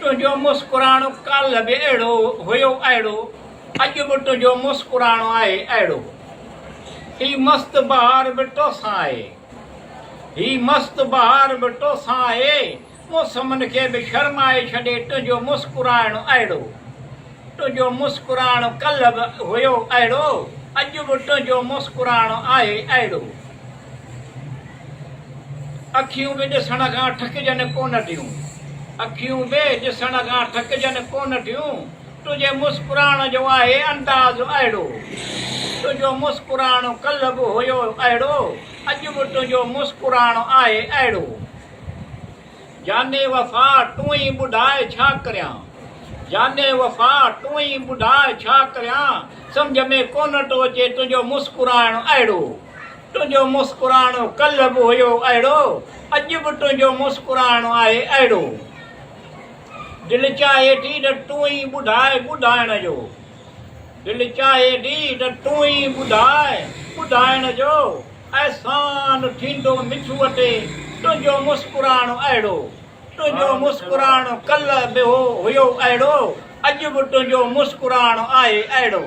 तुंहिंजो मुस्कुराइणो कल्ह बि अहिड़ो हुयो अहिड़ो अॼु बि तुंहिंजो मुस्कुराइणो आहे अहिड़ो ही मस्त बहार बि तोसां आहे ही मस्त बहार बि तोसां आहे मौसमनि खे बि शर्माए छॾे तुंहिंजो मुस्कुराइणो अहिड़ो तुंहिंजो मुस्कुराइणो कल्ह बि हुयो अहिड़ो अॼु बि तुंहिंजो मुस्कुराइणो आहे अहिड़ो अखियूं बि ॾिसण खां ठकिजनि कोन थियूं अखियूं बि ॾिसण खां ठकिजनि कोन थियूं तुंहिंजे मुस्कुराइण जो आहे अंदाज़ अहिड़ो तुंहिंजो मुस्कुराइणो कल्ह बि हुयो अहिड़ो अॼु बि तुंहिंजो मुस्कुराइणो आहे अहिड़ो जाने वफ़ा तूं ई ॿुधाए छा करियां जाने वफ़ा तूं ई ॿुधाए छा करियां सम्झ में कोन थो अचे तुंहिंजो मुस्कुराइणो अहिड़ो तुंहिंजो मुस्कुराइणो कल्ह बि हुयो अहिड़ो अॼु बि तुंहिंजो मुस्कुराइणो आहे अहिड़ो दिलि चाहे थी त तूं ई ॿुधाए ॿुधाइण जो दिलि चाहे थी त तूं ई ॿुधाए ॿुधाइण जो अहसान थींदो मिठूअ ते तुंहिंजो मुस्कुराइणो अहिड़ो तुंहिंजो मुस्कुराइणो कल्ह बि हुयो अहिड़ो अॼु बि तुंहिंजो मुस्कुराइणो आहे अहिड़ो